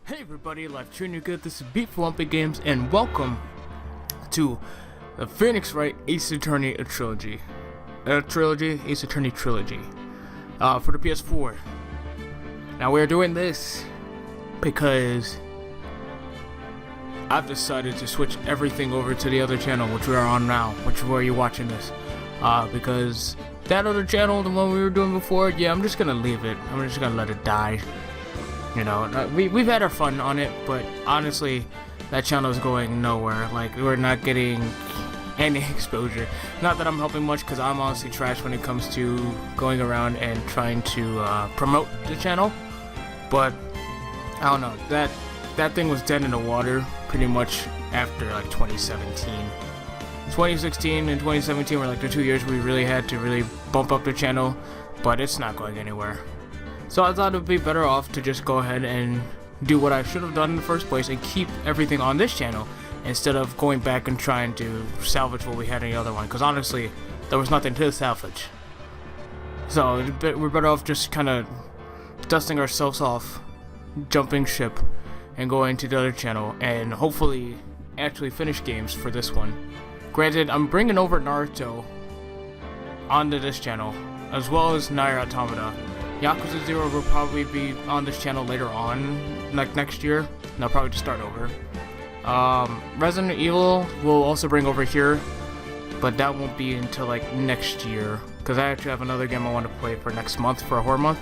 Hey everybody, Life Treating You Good. This is Beat for Lumpy Games, and welcome to the Wright Ace Attorney Trilogy. Ace Attorney Trilogy. For the PS4. Now we're doing this because I've decided to switch everything over to the other channel, which we are on now, which is where you're watching this. Because that other channel, the one we were doing before, yeah, I'm just gonna leave it. I'm just gonna let it die. You know, we've had our fun on it, but honestly, that channel is going nowhere. Like, we're not getting any exposure. Not that I'm helping much, because I'm honestly trash when it comes to going around and trying to promote the channel. But I don't know. That thing was dead in the water pretty much after like 2017. 2016 and 2017 were like the 2 years we really had to really bump up the channel, but it's not going anywhere. So I thought it would be better off to just go ahead and do what I should have done in the first place and keep everything on this channel instead of going back and trying to salvage what we had in the other one, because honestly there was nothing to salvage. So we're better off just kind of dusting ourselves off, jumping ship, and going to the other channel and hopefully actually finish games for this one. Granted, I'm bringing over Naruto onto this channel as well as Nier Automata. Yakuza 0 will probably be on this channel later on, like next year, and I'll probably just start over. Resident Evil will also bring over here, but that won't be until like next year, because I actually have another game I want to play for next month, for a horror month.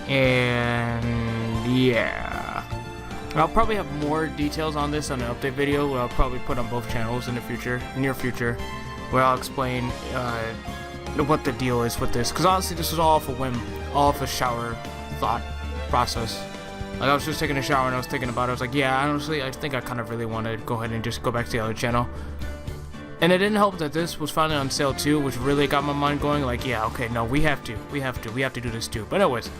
And yeah, I'll probably have more details on this on an update video, where I'll probably put on both channels in the future, near future, where I'll explain what the deal is with this, because honestly this was all off a whim, all off a shower thought process. Like, I was just taking a shower and I was thinking about it. I was like, yeah, honestly I think I kind of really want to go ahead and just go back to the other channel. And it didn't help that this was finally on sale too, which really got my mind going. Like, yeah, okay, no, we have to do this too. But anyways,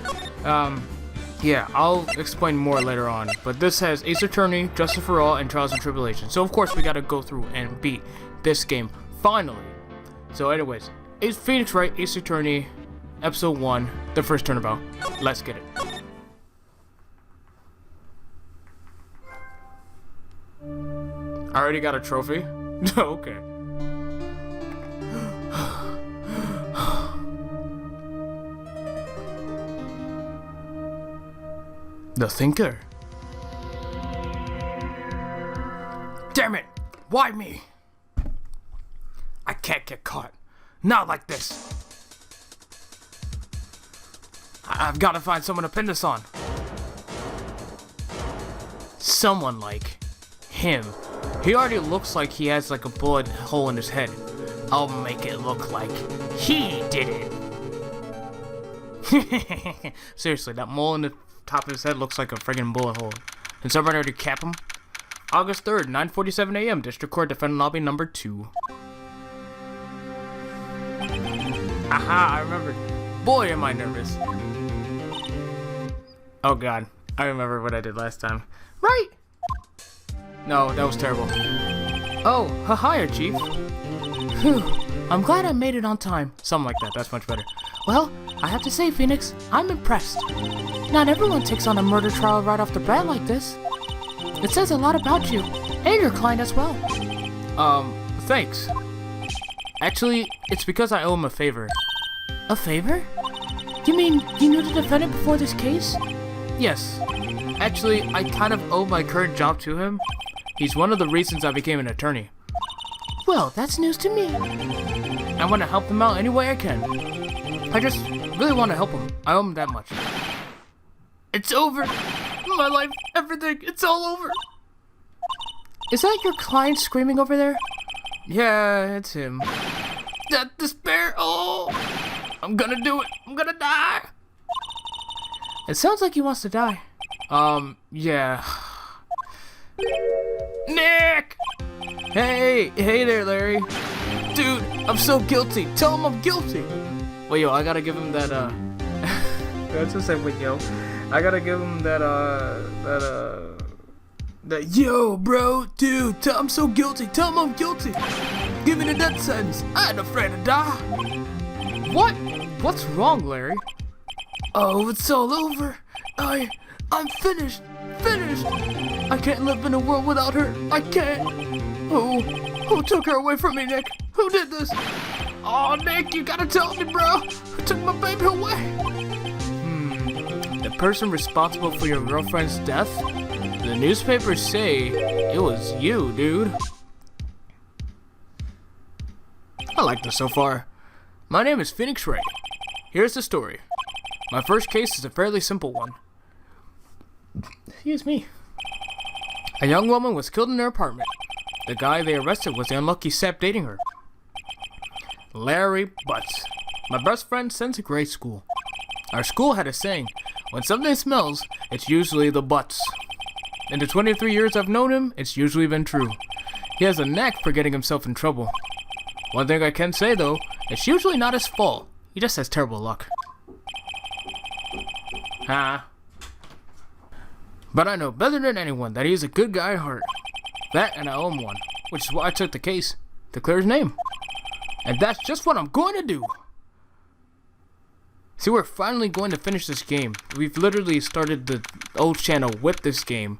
yeah, I'll explain more later on. But this has Ace Attorney, Justice for All, and Trials and Tribulations. So of course we gotta go through and beat this game finally. So anyways, Wright Ace Attorney Episode 1, the first Turnabout. Let's get it. I already got a trophy? Okay. The Thinker. Damn it! Why me? I can't get caught. Not like this. I've got to find someone to pin this on. Someone like him. He already looks like he has like a bullet hole in his head. I'll make it look like he did it. Seriously, that mole in the top of his head looks like a friggin' bullet hole. And somebody already cap him? August 3rd, 9:47 a.m. District Court, Defendant Lobby number 2. Aha, I remembered. Boy, am I nervous. Oh god, I remember what I did last time. Right! No, that was terrible. Oh, hiya, Chief. Phew, I'm glad I made it on time. Something like that, that's much better. Well, I have to say, Phoenix, I'm impressed. Not everyone takes on a murder trial right off the bat like this. It says a lot about you, and your client as well. Thanks. Actually, it's because I owe him a favor. A favor? You mean you knew the defendant before this case? Yes. Actually, I kind of owe my current job to him. He's one of the reasons I became an attorney. Well, that's news to me. I want to help him out any way I can. I just really want to help him. I owe him that much. It's over. My life, everything, it's all over. Is that your client screaming over there? Yeah, it's him. That despair, oh! I'm gonna do it. I'm gonna die. It sounds like he wants to die. Yeah. Nick! Hey there, Larry. Dude, I'm so guilty. Tell him I'm guilty. Wait, yo, I gotta give him that, that's what I said, wait, yo. I gotta give him that, yo, bro, dude, tell him I'm so guilty. Tell him I'm guilty. Give me the death sentence. I ain't afraid to die. What? What's wrong, Larry? Oh, it's all over. I'm finished! Finished! I can't live in a world without her! I can't! Who took her away from me, Nick? Who did this? Oh, Nick, you gotta tell me, bro! Who took my baby away? The person responsible for your girlfriend's death? The newspapers say it was you, dude. I like this so far. My name is Phoenix Wright. Here's the story. My first case is a fairly simple one. Excuse me. A young woman was killed in her apartment. The guy they arrested was the unlucky sap dating her. Larry Butts. My best friend since grade school. Our school had a saying, when something smells, it's usually the butts. In the 23 years I've known him, it's usually been true. He has a knack for getting himself in trouble. One thing I can say though, it's usually not his fault. He just has terrible luck. But I know better than anyone that he's a good guy at heart. That and I owe him one, which is why I took the case, to clear his name. And that's just what I'm going to do. See, we're finally going to finish this game. We've literally started the old channel with this game,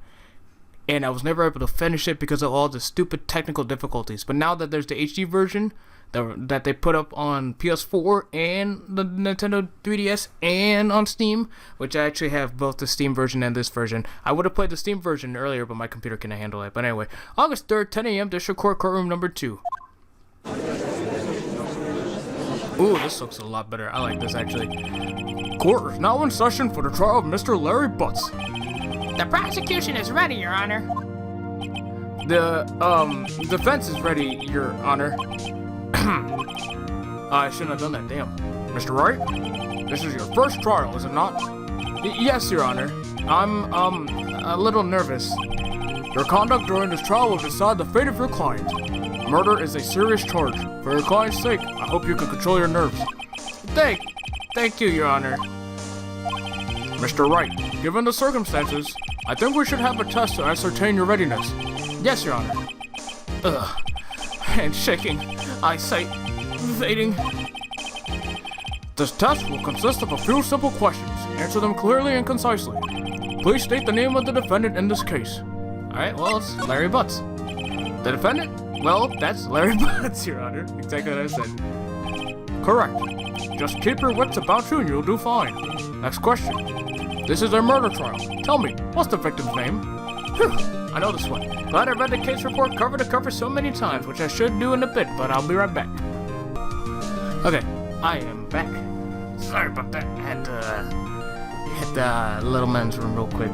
and I was never able to finish it because of all the stupid technical difficulties. But now that there's the HD version that they put up on PS4 and the Nintendo 3DS and on Steam, which I actually have both the Steam version and this version. I would have played the Steam version earlier, but my computer couldn't handle it. But anyway, August 3rd, 10 a.m., District Court Courtroom number 2. Ooh, this looks a lot better. I like this, actually. Court is now in session for the trial of Mr. Larry Butts. The prosecution is ready, Your Honor. The defense is ready, Your Honor. I shouldn't have done that, damn. Mr. Wright, this is your first trial, is it not? Yes, Your Honor. I'm, a little nervous. Your conduct during this trial will decide the fate of your client. Murder is a serious charge. For your client's sake, I hope you can control your nerves. Thank you, Your Honor. Mr. Wright, given the circumstances, I think we should have a test to ascertain your readiness. Yes, Your Honor. Hand shaking, eyesight fading. This test will consist of a few simple questions. Answer them clearly and concisely. Please state the name of the defendant in this case. Alright, well, it's Larry Butts. The defendant? Well, that's Larry Butts, Your Honor. Exactly what I said. Correct. Just keep your wits about you and you'll do fine. Next question. This is a murder trial. Tell me, what's the victim's name? Phew, I know this one. Glad I read the case report cover to cover so many times, which I should do in a bit, but I'll be right back. Okay, I am back. Sorry about that. I had to hit the little man's room real quick.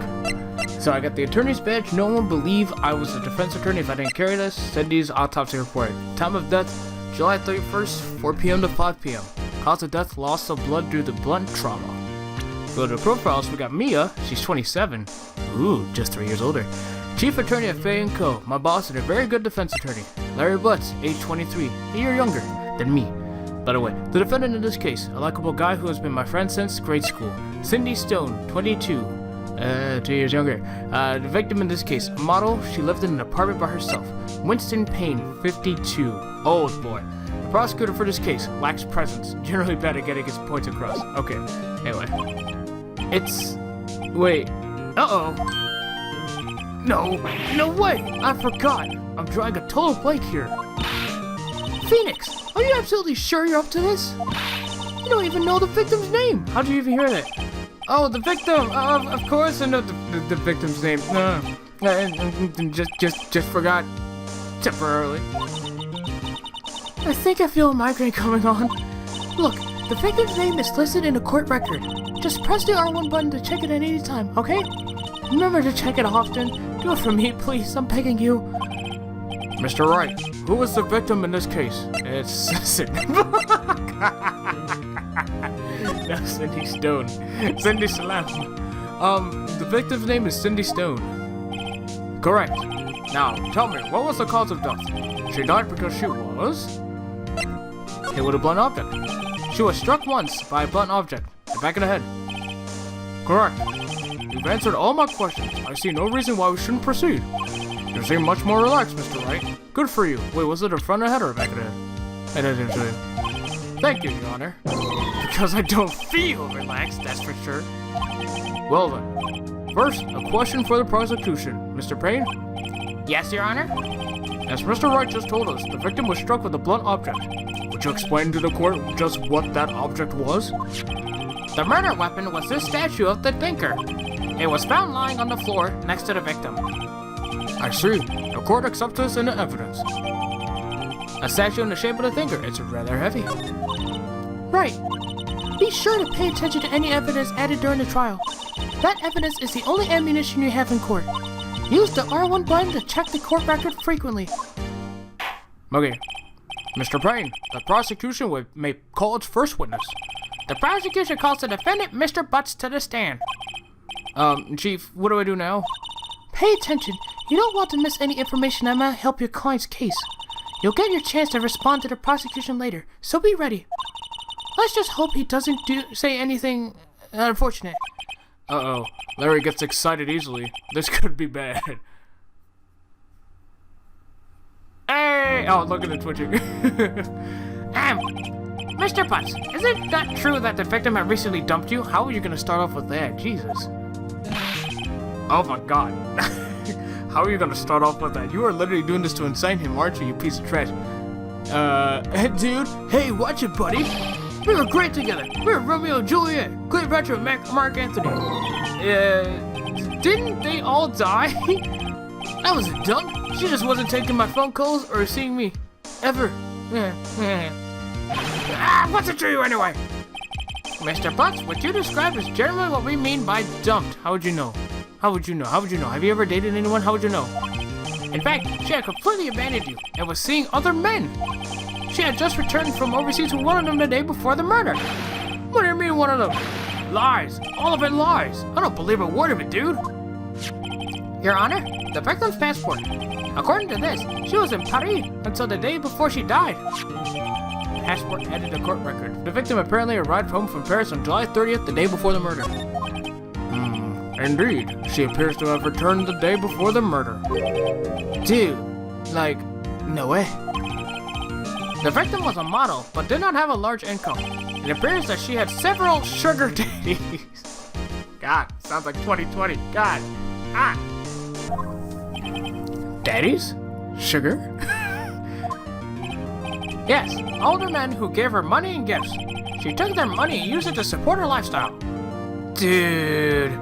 So I got the attorney's badge. No one would believe I was a defense attorney if I didn't carry this. Cindy's autopsy report. Time of death, July 31st, 4 p.m. to 5 p.m. Cause of death, loss of blood due to blunt trauma. Go to the profiles, we got Mia, she's 27. Ooh, just 3 years older. Chief attorney at Fay & Co. My boss and a very good defense attorney. Larry Butts, age 23, a year younger than me. By the way, the defendant in this case, a likable guy who has been my friend since grade school. Cindy Stone, 22. 2 years younger. The victim in this case, a model, she lived in an apartment by herself. Winston Payne, 52. Old boy. The prosecutor for this case lacks presence, generally bad at getting his points across. Okay, anyway. Wait. Uh-oh. No way! I forgot! I'm drawing a total blank here. Phoenix, are you absolutely sure you're up to this? You don't even know the victim's name! How did you even hear that? Oh, the victim! Of course I know the victim's name. Just forgot. Temporarily. I think I feel a migraine coming on. Look, the victim's name is listed in the court record. Just press the R1 button to check it at any time, okay? Remember to check it often. Do it for me, please. I'm begging you. Mr. Wright, who is the victim in this case? It's Cindy. No, Cindy Stone. Cindy Salam. The victim's name is Cindy Stone. Correct. Now, tell me, what was the cause of death? She died because she was hit with a blunt object. She was struck once by a blunt object, the back of the head. Correct. You've answered all my questions. I see no reason why we shouldn't proceed. You seem much more relaxed, Mr. Wright. Good for you. Wait, was it the front of the head or the back of the head? I didn't show you. Thank you, Your Honor. Because I don't feel relaxed, that's for sure. Well then, First, a question for the prosecution. Mr. Payne? Yes, Your Honor? As Mr. Wright just told us, the victim was struck with a blunt object. Would you explain to the court just what that object was? The murder weapon was this statue of the Thinker. It was found lying on the floor next to the victim. I see. The court accepts this into evidence. A statue in the shape of the Thinker. It's rather heavy. Right. Be sure to pay attention to any evidence added during the trial. That evidence is the only ammunition you have in court. Use the R1 button to check the court record frequently. Okay. Mr. Payne, the prosecution may call its first witness. The prosecution calls the defendant, Mr. Butts, to the stand. Chief, what do I do now? Pay attention. You don't want to miss any information that might help your client's case. You'll get your chance to respond to the prosecution later, so be ready. Let's just hope he doesn't say anything unfortunate. Uh-oh. Larry gets excited easily. This could be bad. Hey! Oh, look at the twitching. Mr. Butts, is it not true that the victim had recently dumped you? How are you gonna start off with that? Jesus. Oh my god. How are you gonna start off with that? You are literally doing this to incite him, aren't you, you piece of trash? Dude, hey, watch it, buddy. We were great together. We were Romeo and Juliet, Cleopatra and Mark Anthony. Didn't they all die? That was a dump. She just wasn't taking my phone calls or seeing me. Ever. What's it to you anyway? Mr. Butts, what you described is generally what we mean by dumped. How would you know? How would you know? How would you know? Have you ever dated anyone? How would you know? In fact, she had completely abandoned you and was seeing other men. She had just returned from overseas with one of them the day before the murder. What do you mean one of them? Lies. All of it lies. I don't believe a word of it, dude. Your Honor, the victim's passport. According to this, she was in Paris until the day before she died. Passport added to court record. The victim apparently arrived home from Paris on July 30th, the day before the murder. Indeed. She appears to have returned the day before the murder. Dude, like, no way. The victim was a model, but did not have a large income. It appears that she had several sugar daddies. God, sounds like 2020. God. Daddies? Sugar? Yes, older men who gave her money and gifts. She took their money and used it to support her lifestyle. Dude.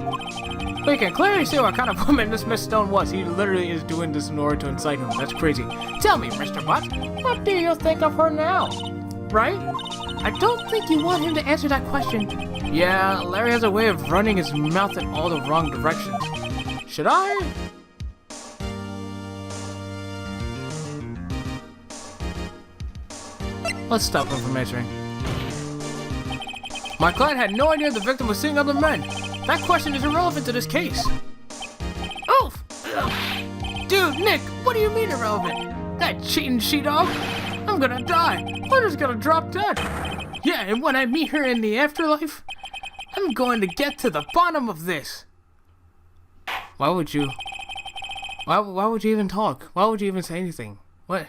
We can clearly see what kind of woman this Miss Stone was. He literally is doing this in order to incite him. That's crazy. Tell me, Mr. Butts, what do you think of her now? Right? I don't think you want him to answer that question. Yeah, Larry has a way of running his mouth in all the wrong directions. Should I? Let's stop him from answering. My client had no idea the victim was seeing other men. That question is irrelevant to this case. Oof! Dude, Nick, what do you mean irrelevant? That cheating she-dog? I'm gonna die. I'm just gonna drop dead. Yeah, and when I meet her in the afterlife, I'm going to get to the bottom of this. Why would you even talk? Why would you even say anything? What?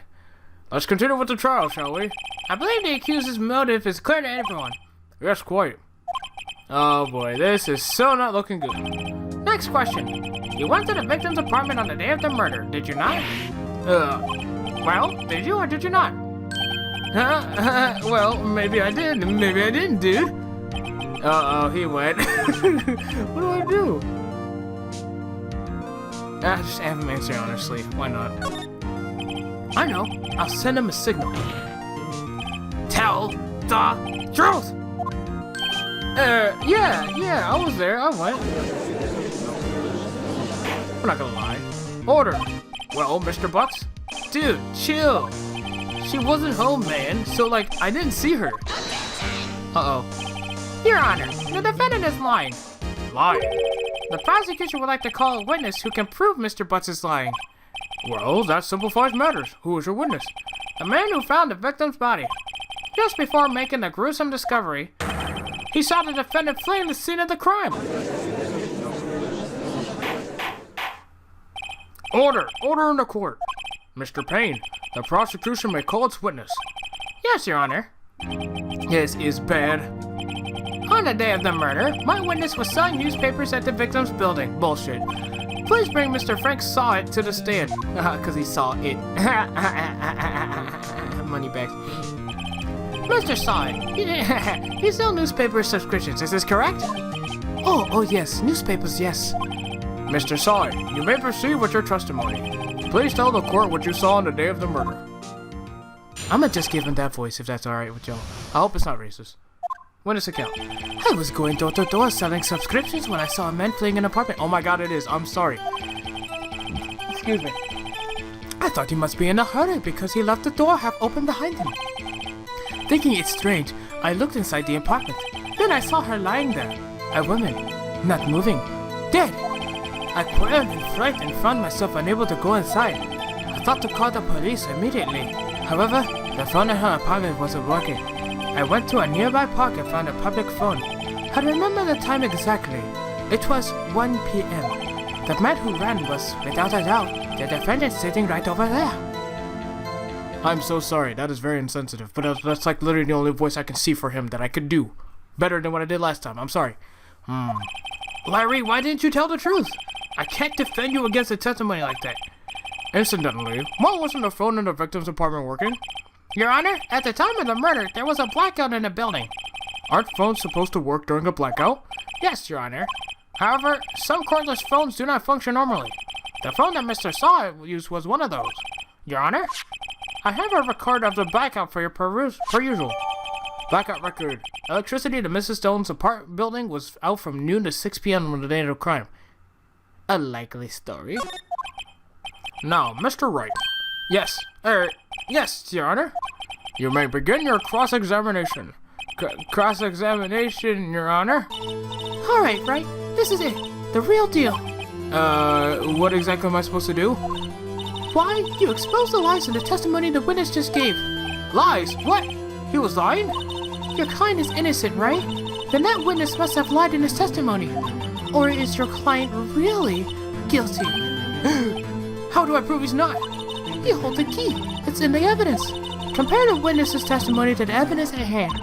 Let's continue with the trial, shall we? I believe the accuser's motive is clear to everyone. Yes, quite. Oh boy, this is so not looking good. Next question. You went to the victim's apartment on the day of the murder, did you not? Well, did you or did you not? Well, maybe I did, maybe I didn't, dude. Uh-oh, he went. What do I do? Just have him answer honestly. Why not? I know. I'll send him a signal. Tell the truth! Yeah, I was there. I went. I'm not gonna lie. Order. Well, Mr. Butts? Dude, chill. She wasn't home, man, so, like, I didn't see her. Uh-oh. Your Honor, the defendant is lying. Lying? The prosecution would like to call a witness who can prove Mr. Butts is lying. Well, that simplifies matters. Who is your witness? The man who found the victim's body. Just before making the gruesome discovery, he saw the defendant fleeing the scene of the crime. Order! Order in the court. Mr. Payne, the prosecution may call its witness. Yes, Your Honor. This is bad. On the day of the murder, my witness was selling newspapers at the victim's building. Bullshit. Please bring Mr. Frank Saw It to the stand. Because he saw it. Money back. Mr. Saw It. You sell newspaper subscriptions, is this correct? Oh yes, newspapers, yes. Mr. Saw It, you may proceed with your testimony. Please tell the court what you saw on the day of the murder. I'ma just give him that voice if that's alright with y'all. I hope it's not racist. Witness account. I was going door to door selling subscriptions when I saw a man fleeing an apartment. Oh my god, it is. I'm sorry. Excuse me. I thought he must be in a hurry because he left the door half open behind him. Thinking it strange, I looked inside the apartment. Then I saw her lying there. A woman, not moving, dead. I quailed in fright and found myself unable to go inside. I thought to call the police immediately. However, the phone in her apartment wasn't working. I went to a nearby park and found a public phone. I remember the time exactly. It was 1 p.m. The man who ran was, without a doubt, the defendant sitting right over there. I'm so sorry. That is very insensitive. But that's like literally the only voice I can see for him that I could do. Better than what I did last time. I'm sorry. Larry, why didn't you tell the truth? I can't defend you against a testimony like that. Incidentally, why wasn't the phone in the victim's apartment working? Your Honor, at the time of the murder, there was a blackout in the building. Aren't phones supposed to work during a blackout? Yes, Your Honor. However, some cordless phones do not function normally. The phone that Mr. Saw used was one of those. Your Honor, I have a record of the blackout for your per usual. Blackout record. Electricity to Mrs. Stone's apartment building was out from noon to 6 p.m. on the day of the crime. A likely story. Now, Mr. Wright. Yes, yes, Your Honor. You may begin your cross-examination. Cross-examination, Your Honor. All right, Wright. This is it. The real deal. What exactly am I supposed to do? Why? You exposed the lies in the testimony the witness just gave. Lies? What? He was lying? Your client is innocent, right? Then that witness must have lied in his testimony. Or is your client really guilty? How do I prove he's not? You hold the key. It's in the evidence. Compare the witness's testimony to the evidence at hand.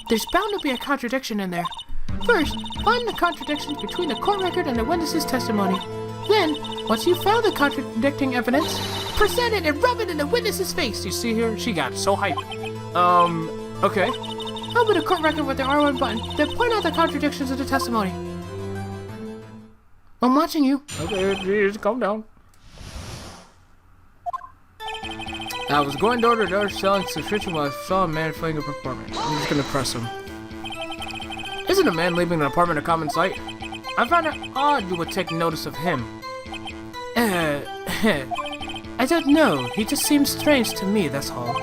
There's bound to be a contradiction in there. First, find the contradictions between the court record and the witness's testimony. Then, once you've found the contradicting evidence, present it and rub it in the witness's face. You see here? She got so hyped. Okay. Open the court record with the R1 button, then point out the contradictions of the testimony. I'm watching you. Okay, jeez, calm down. I was going door to door selling subscription while I saw a man fleeing an apartment. I'm just gonna press him. Isn't a man leaving an apartment a common sight? I found it odd you would take notice of him. I don't know. He just seems strange to me, that's all.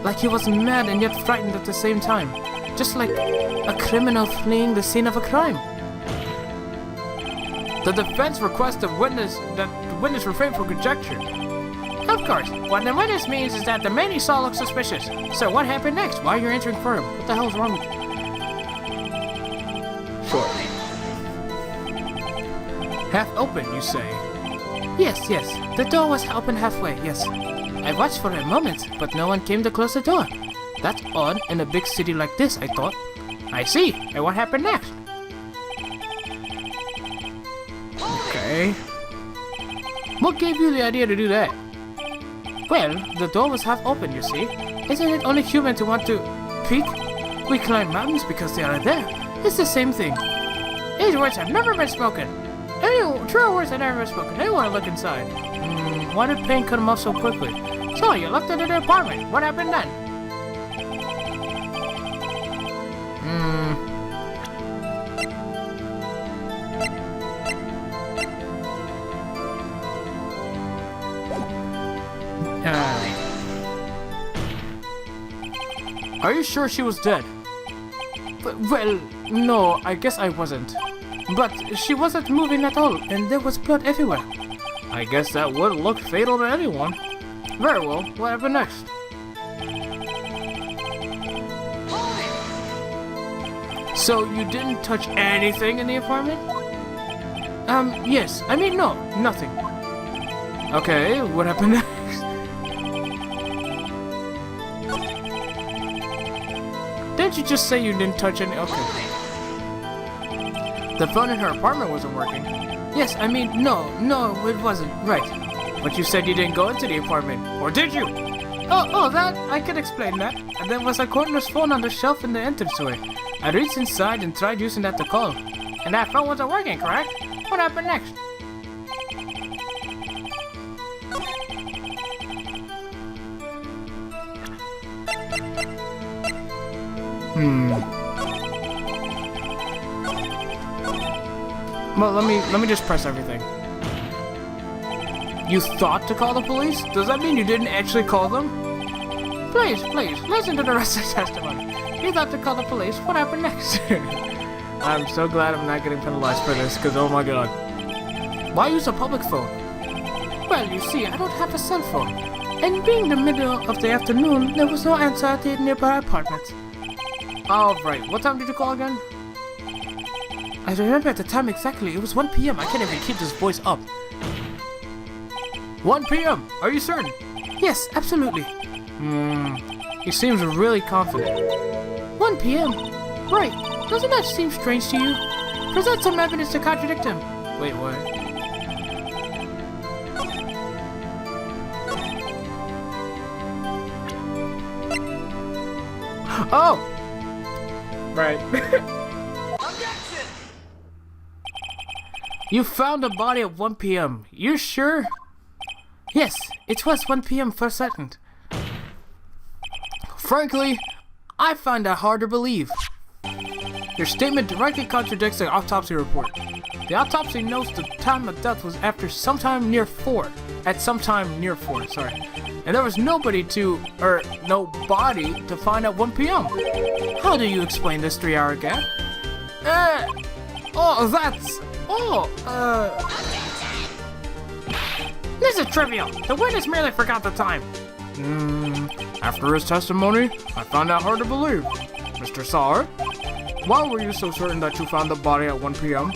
Like he was mad and yet frightened at the same time. Just like a criminal fleeing the scene of a crime. The defense requests that the witness refrain from conjecture. Of course. What the witness means is that the man he saw looked suspicious. So what happened next? Why are you answering for him? What the hell's wrong with you? Sure. Half open, you say? Yes. The door was open halfway, yes. I watched for a moment, but no one came to close the door. That's odd in a big city like this, I thought. I see. And what happened next? Okay. What gave you the idea to do that? Well, the door was half open, you see. Isn't it only human to want to peek? We climb mountains because they are there. It's the same thing. These words have never been spoken. True words have never been spoken. They want to look inside. Why did pain cut him off so quickly? So, you looked into the apartment. What happened then? Are you sure she was dead? Well, no, I guess I wasn't. But she wasn't moving at all, and there was blood everywhere. I guess that would look fatal to anyone. Very well, what happened next? So you didn't touch anything in the apartment? Yes. I mean, no, nothing. Okay, what happened next? Didn't you just say you didn't touch any? Okay. The phone in her apartment wasn't working. Yes, I mean, no, it wasn't. Right. But you said you didn't go into the apartment, or did you? Oh, that, I can explain that. And there was a cordless phone on the shelf in the entranceway. I reached inside and tried using that to call. And that phone wasn't working, correct? What happened next? Well, let me just press everything. You thought to call the police? Does that mean you didn't actually call them? Please, listen to the rest of the testimony. You thought to call the police. What happened next? I'm so glad I'm not getting penalized for this, because oh my god. Why use a public phone? Well, you see, I don't have a cell phone. And being the middle of the afternoon, there was no answer at the nearby apartment. Oh, right. What time did you call again? I remember at the time exactly. It was 1 p.m. I can't even keep this voice up. 1 p.m. Are you certain? Yes, absolutely. He seems really confident. 1 p.m. Right. Doesn't that seem strange to you? Present some evidence to contradict him. Wait, what? Oh! Right. Objection! You found a body at 1 p.m. You sure? Yes, it was 1 p.m. for certain. Frankly, I find that hard to believe. Your statement directly contradicts the autopsy report. The autopsy notes the time of death was after sometime near 4. At sometime near 4, sorry. And there was no body to find at 1 p.m. How do you explain this 3-hour gap? This is trivial. The witness merely forgot the time. After his testimony, I found that hard to believe. Mr. Saar, why were you so certain that you found the body at 1 p.m.?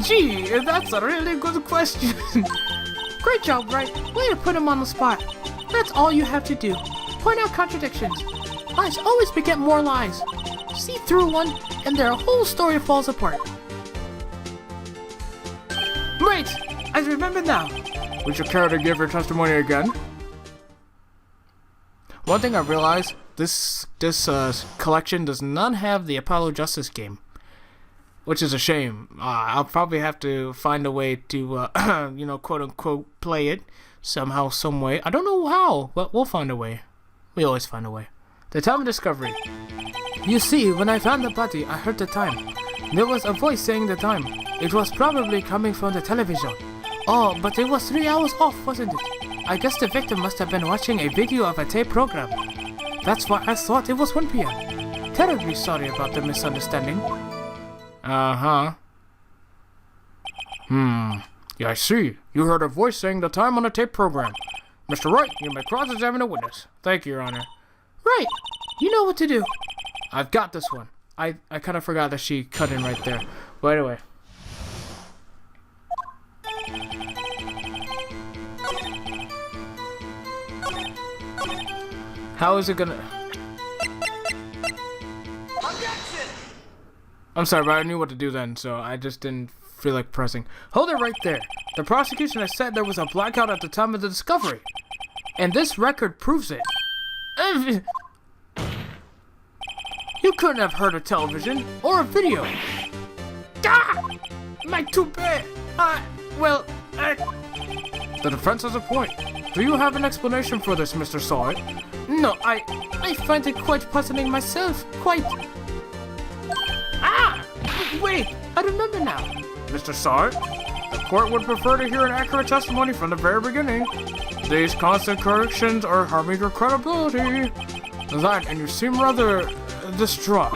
Gee, that's a really good question. Great job, Wright. Way to put him on the spot. That's all you have to do. Point out contradictions. Lies always beget more lies. See through one, and their whole story falls apart. Right, I remember now. Would you care to give your testimony again? One thing I realized, this collection does not have the Apollo Justice game, which is a shame. I'll probably have to find a way to, quote unquote, play it somehow, some way. I don't know how, but we'll find a way. We always find a way. The time of discovery. You see, when I found the body, I heard the time. There was a voice saying the time. It was probably coming from the television. Oh, but it was 3 hours off, wasn't it? I guess the victim must have been watching a video of a tape program. That's why I thought it was 1 p.m. Terribly sorry about the misunderstanding. Uh-huh. Yeah, I see. You heard a voice saying the time on a tape program. Mr. Wright, you may cross-examine the witness. Thank you, Your Honor. Right. You know what to do. I've got this one. I kind of forgot that she cut in right there. But anyway. How is it gonna... Objection! I'm sorry, but I knew what to do then, so I just didn't feel like pressing. Hold it right there. The prosecution has said there was a blackout at the time of the discovery. And this record proves it. You couldn't have heard a television or a video. My toupee. The defense has a point. Do you have an explanation for this, Mr. Saw? No, I find it quite puzzling myself. Quite. Wait, I remember now. Mr. Saw, the court would prefer to hear an accurate testimony from the very beginning. These constant corrections are harming your credibility. That, and you seem rather distraught.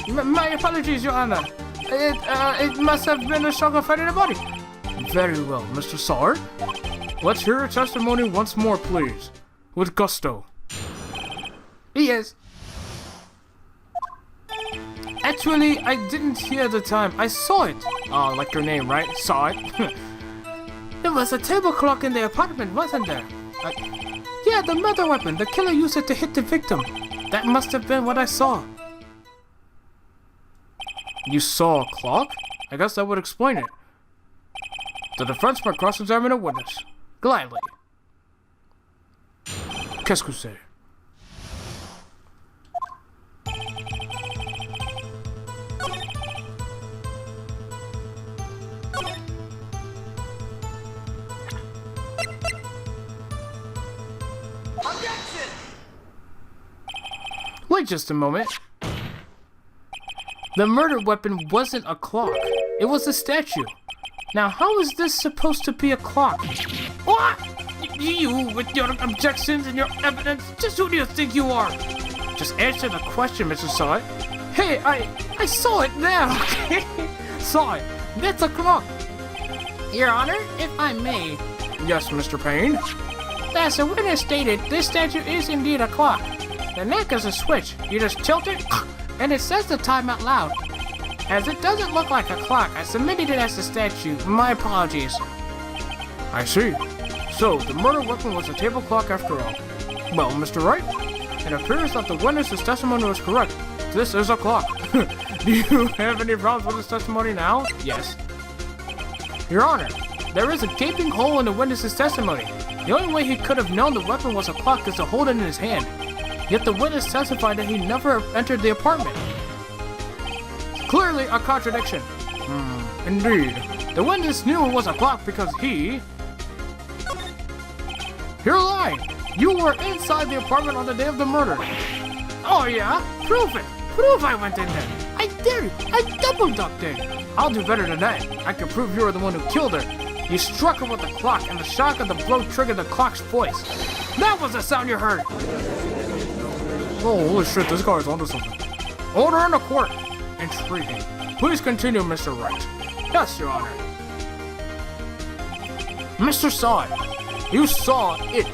My apologies, Your Honor. It must have been a shock of finding a body. Very well, Mr. Saar. Let's hear your testimony once more, please. With gusto. Yes. Actually, I didn't hear the time. I saw it. Like your name, right? Saw it? There was a table clock in the apartment, wasn't there? Yeah, the murder weapon. The killer used it to hit the victim. That must have been what I saw. You saw a clock? I guess that would explain it. The defense might cross-examine a witness. Gladly. Qu'est-ce que c'est? Objection! Wait just a moment. The murder weapon wasn't a clock. It was a statue. Now, how is this supposed to be a clock? What? You, with your objections and your evidence, just who do you think you are? Just answer the question, Mr. Saw It. Hey, I saw it now. Saw it. That's a clock. Your Honor, if I may. Yes, Mr. Payne. As the witness stated, this statue is indeed a clock. The neck is a switch. You just tilt it, and it says the time out loud. As it doesn't look like a clock, I submitted it as a statue. My apologies. I see. So, the murder weapon was a table clock after all. Well, Mr. Wright, it appears that the witness's testimony was correct. This is a clock. Do you have any problems with his testimony now? Yes. Your Honor, there is a gaping hole in the witness's testimony. The only way he could have known the weapon was a clock is to hold it in his hand. Yet the witness testified that he never entered the apartment. Clearly a contradiction. Indeed. The witness knew it was a clock because he... You're lying. You were inside the apartment on the day of the murder. Oh yeah? Prove it. Prove I went in there. I dare. I double-ducked in. I'll do better than that. I can prove you were the one who killed her. You struck her with the clock, and the shock of the blow triggered the clock's voice. That was the sound you heard. Oh, holy shit, this guy's onto something. Order in the court. Intriguing. Please continue, Mr. Wright. Yes, Your Honor. Mr. Saw It. You saw it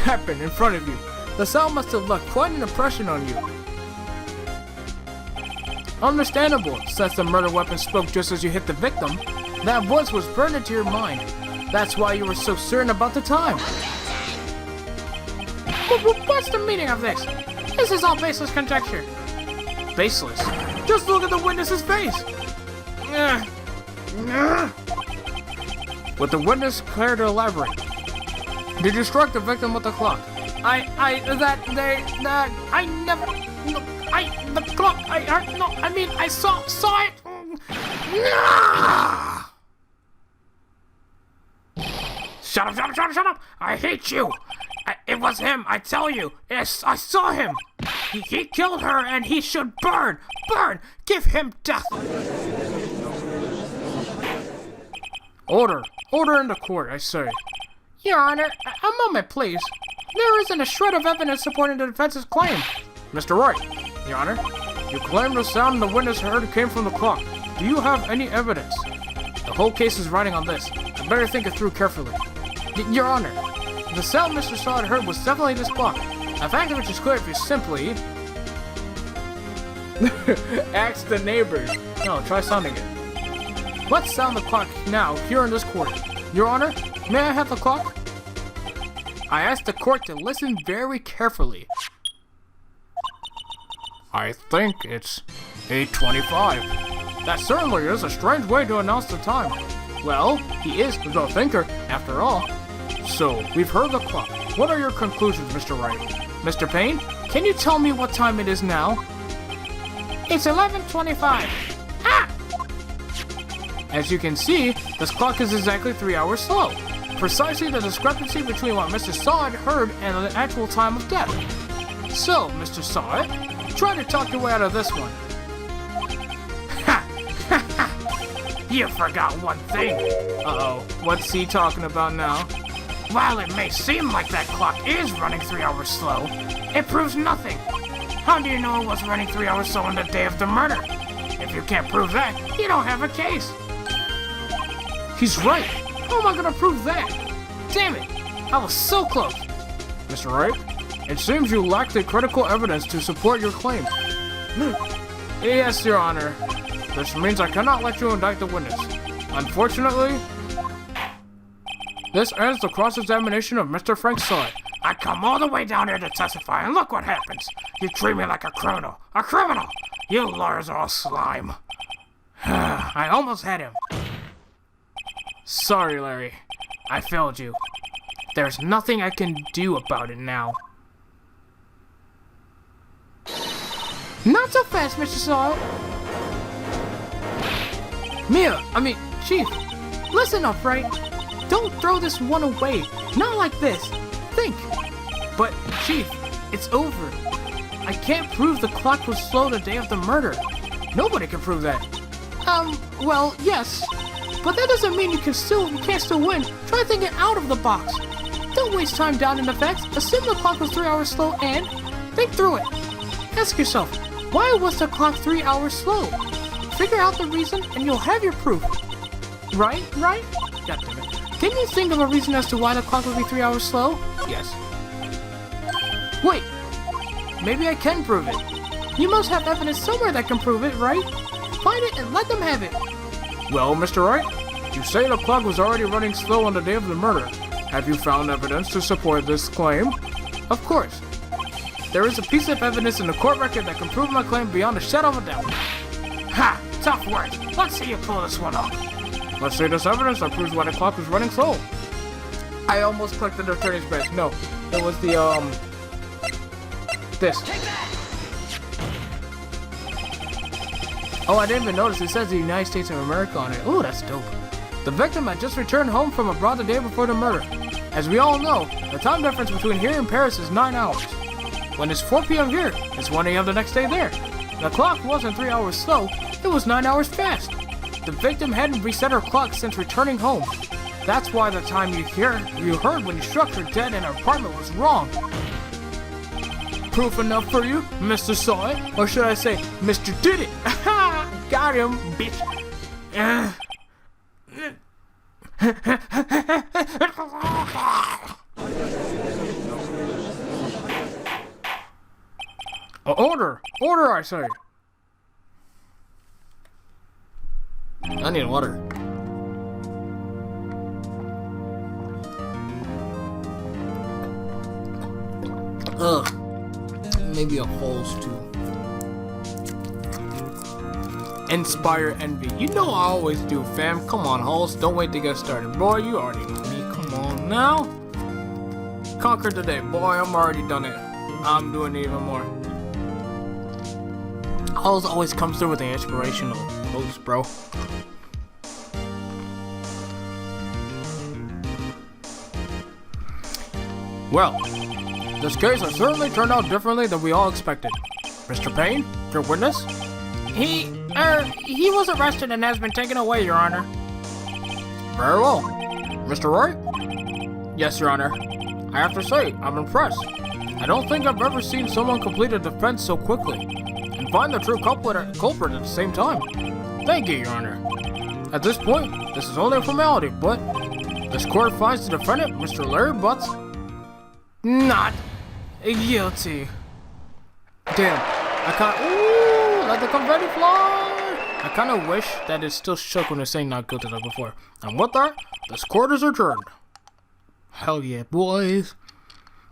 happen in front of you. The sound must have left quite an impression on you. Understandable, since the murder weapon spoke just as you hit the victim. That voice was burned into your mind. That's why you were so certain about the time. What's the meaning of this? This is all baseless conjecture. Baseless? Just look at the witness's face. With the witness clear to elaborate. Did you strike the victim with the clock? The clock, I saw it. Shut up! I hate you! It was him, I tell you! Yes, I saw him! He killed her and he should burn! Burn! Give him death! Order in the court, I say. Your Honor, a moment please. There isn't a shred of evidence supporting the defense's claim. Mr. Wright, Your Honor, you claim the sound the witness heard came from the clock. Do you have any evidence? The whole case is riding on this. I better think it through carefully. Your Honor, the sound Mr. Saw It heard was definitely this clock. A fact of which is clear if you simply... ask the neighbors. No, try sounding it. Let's sound the clock now, here in this court. Your Honor, may I have the clock? I ask the court to listen very carefully. I think it's 8:25. That certainly is a strange way to announce the time. Well, he is the thinker, after all. So, we've heard the clock. What are your conclusions, Mr. Wright? Mr. Payne, can you tell me what time it is now? It's 11:25. Ah! As you can see, this clock is exactly 3 hours slow. Precisely the discrepancy between what Mr. Saw It heard and the actual time of death. So, Mr. Saw It, try to talk your way out of this one. You forgot one thing. Uh-oh, what's he talking about now? While it may seem like that clock is running 3 hours slow, it proves nothing. How do you know it was running 3 hours slow on the day of the murder? If you can't prove that, you don't have a case. He's right. How am I gonna prove that? Damn it, I was so close. Mr. Wright, it seems you lack the critical evidence to support your claim. Yes, Your Honor. This means I cannot let you indict the witness. Unfortunately, this ends the cross-examination of Mr. Frank Saw It. I come all the way down here to testify, and look what happens. You treat me like a criminal. A criminal! You lawyers are all slime. I almost had him. Sorry, Larry. I failed you. There's nothing I can do about it now. Not so fast, Mr. Saw. Chief. Listen up, Wright. Don't throw this one away. Not like this. Think. But, Chief, it's over. I can't prove the clock was slow the day of the murder. Nobody can prove that. Well, yes. But that doesn't mean you can't still win. Try thinking out of the box. Don't waste time doubting the facts. Assume the clock was 3 hours slow and think through it. Ask yourself, why was the clock 3 hours slow? Figure out the reason and you'll have your proof. Right? God damn it. Can you think of a reason as to why the clock would be 3 hours slow? Yes. Wait. Maybe I can prove it. You must have evidence somewhere that can prove it, right? Find it and let them have it. Well, Mr. Wright, you say the clock was already running slow on the day of the murder. Have you found evidence to support this claim? Of course. There is a piece of evidence in the court record that can prove my claim beyond a shadow of a doubt. Ha! Tough words. Let's see you pull this one off. Let's see this evidence that proves why the clock was running slow. I almost clicked the attorney's badge. No, it was the, this. Oh, I didn't even notice. It says the United States of America on it. Oh, that's dope. The victim had just returned home from abroad the day before the murder. As we all know, the time difference between here and Paris is 9 hours. When it's 4 p.m. here, it's 1 a.m. the next day there. The clock wasn't 3 hours slow, it was 9 hours fast. The victim hadn't reset her clock since returning home. That's why the time you heard when you struck her dead in her apartment was wrong. Proof enough for you, Mr. Saw It? Or should I say, Mr. Did It? Got him, bitch. Order! Order, I say! I need water. Ugh. Maybe a Halls too. Inspire envy. You know I always do, fam. Come on, Halls. Don't wait to get started. Boy, you already know me. Come on now. Conquer today. Boy, I'm already done it. I'm doing even more. Halls always comes through with the inspirational quotes, bro. Well, this case has certainly turned out differently than we all expected. Mr. Payne, your witness? He was arrested and has been taken away, Your Honor. Very well. Mr. Wright? Yes, Your Honor. I have to say, I'm impressed. I don't think I've ever seen someone complete a defense so quickly and find the true culprit at the same time. Thank you, Your Honor. At this point, this is only a formality, but this court finds the defendant, Mr. Larry Butts, not guilty. Damn, let the confetti fly. I kind of wish that it still shook when they're saying not guilty like before. And with that, this court is adjourned. Hell yeah, boys.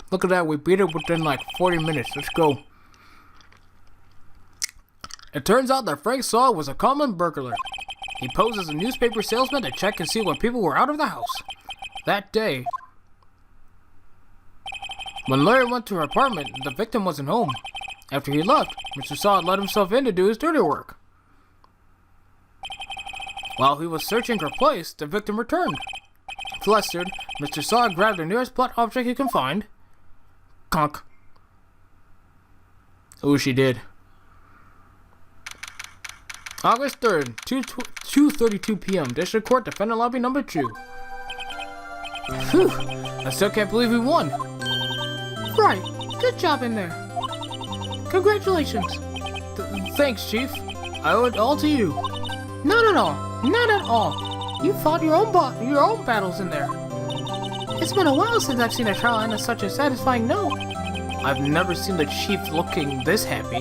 Look at that, we beat it within like 40 minutes. Let's go. It turns out that Frank Saw was a common burglar. He posed as a newspaper salesman to check and see when people were out of the house. That day, when Larry went to her apartment, the victim wasn't home. After he left, Mr. Saw let himself in to do his dirty work. While he was searching her place, the victim returned. Flustered, Mr. Saw grabbed the nearest blunt object he could find. Conk. Oh, she did. August 3rd, 2:32 p.m. District Court, Defendant Lobby number 2. Phew, I still can't believe we won. Right, good job in there. Congratulations. Thanks, Chief. I owe it all to you. Not at all. Not at all. You fought your own battles in there. It's been a while since I've seen a trial end on such a satisfying note. I've never seen the Chief looking this happy.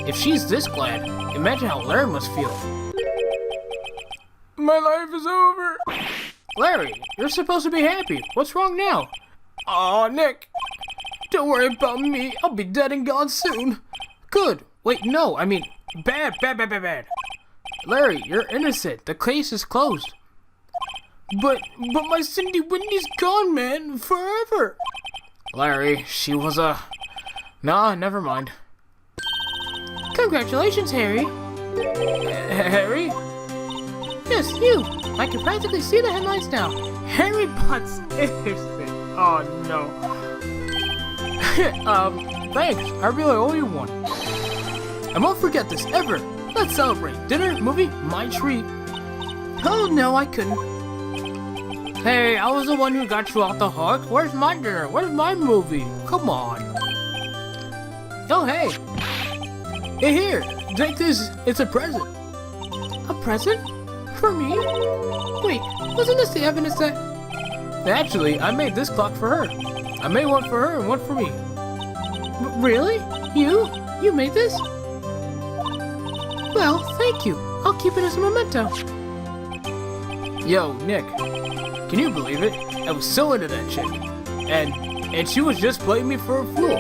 If she's this glad, imagine how Larry must feel. My life is over. Larry, you're supposed to be happy. What's wrong now? Aw, Nick. Don't worry about me. I'll be dead and gone soon. Good. Wait, no, I mean, bad. Larry, you're innocent. The case is closed. But my Cindy Wendy's gone, man. Forever. Larry, she was a... Nah, never mind. Congratulations, Harry. Harry? Yes, you. I can practically see the headlines now. Harry Potts innocent. Oh, no. Thanks. I really owe you one. I won't forget this ever. Let's celebrate. Dinner, movie, my treat. Oh, no, I couldn't. Hey, I was the one who got you off the hook. Where's my dinner? Where's my movie? Come on. Oh, hey. Hey, here. Take this. It's a present. A present? For me? Wait, wasn't this the evidence that... Actually, I made this clock for her. I made one for her and one for me. Really? You? You made this? Well, thank you. I'll keep it as a memento. Yo, Nick. Can you believe it? I was so into that chick. And she was just playing me for a fool.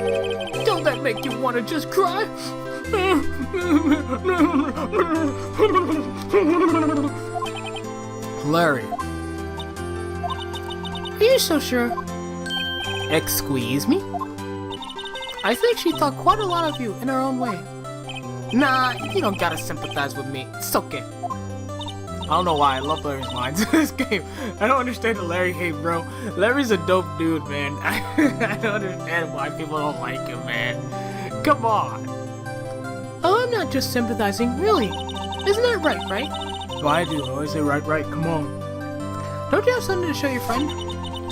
Don't that make you want to just cry? Larry. Are you so sure? Excuse me? I think she thought quite a lot of you in her own way. Nah, you don't gotta sympathize with me. It's okay. I don't know why I love Larry's lines in this game. I don't understand the Larry hate, bro. Larry's a dope dude, man. I don't understand why people don't like him, man. Come on. Oh, I'm not just sympathizing, really. Isn't that right? Well, I do. I always say right. Come on. Don't you have something to show your friend?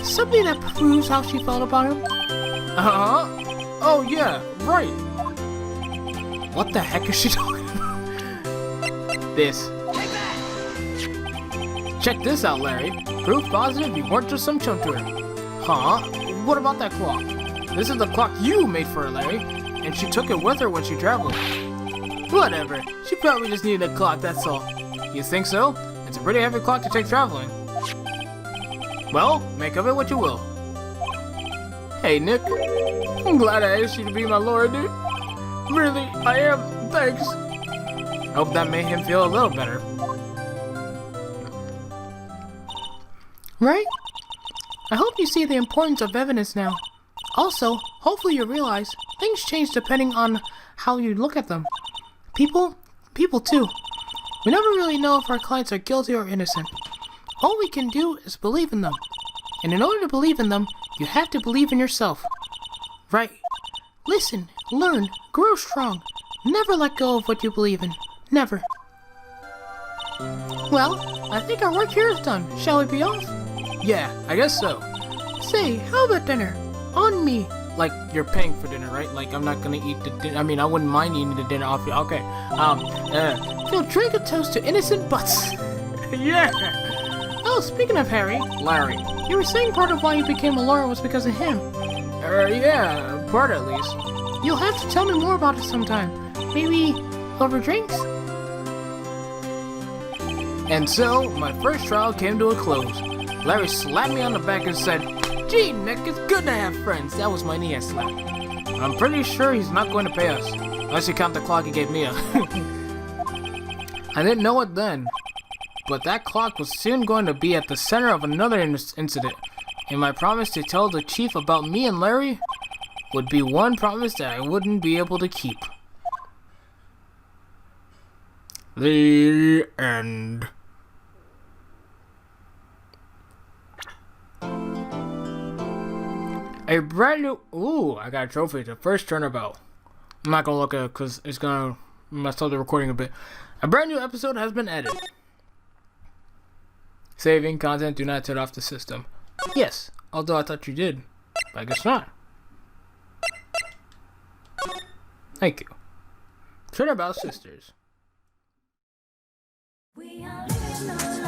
Something that proves how she felt about him? Uh-huh. Oh, yeah. Right. What the heck is she talking about? This. Check this out, Larry. Proof positive you weren't just some chump to her. Huh? What about that clock? This is the clock you made for her, Larry. And she took it with her when she traveled. Whatever. She probably just needed a clock, that's all. You think so? It's a pretty heavy clock to take traveling. Well, make of it what you will. Hey, Nick. I'm glad I asked you to be my lawyer, dude. Really, I am. Thanks. Hope that made him feel a little better. Right? I hope you see the importance of evidence now. Also, hopefully you realize things change depending on how you look at them. People too. We never really know if our clients are guilty or innocent. All we can do is believe in them. And in order to believe in them, you have to believe in yourself. Right. Listen, learn, grow strong. Never let go of what you believe in. Never. Well, I think our work here is done. Shall we be off? Yeah, I guess so. Say, how about dinner? On me. Like, you're paying for dinner, right? Like, I'm not gonna eat the dinner. I mean, I wouldn't mind eating the dinner off you. Okay. We'll drink a toast to innocent butts. Yeah! Oh, speaking of Harry. Larry. You were saying part of why you became a lawyer was because of him. Yeah, part at least. You'll have to tell me more about it sometime. Maybe over drinks? And so, my first trial came to a close. Larry slapped me on the back and said, "Gee, Nick, it's good to have friends." That was my knee I slapped. I'm pretty sure he's not going to pay us. Unless you count the clock he gave me. I didn't know it then. But that clock was soon going to be at the center of another incident. And my promise to tell the chief about me and Larry would be one promise that I wouldn't be able to keep. The end. A brand new... Ooh, I got a trophy. The first Turnabout. I'm not going to look at it because it's going to mess up the recording a bit. A brand new episode has been added. Saving content. Do not turn off the system. Yes, although I thought you did. But I guess not. Thank you. Turnabout Sisters. We are living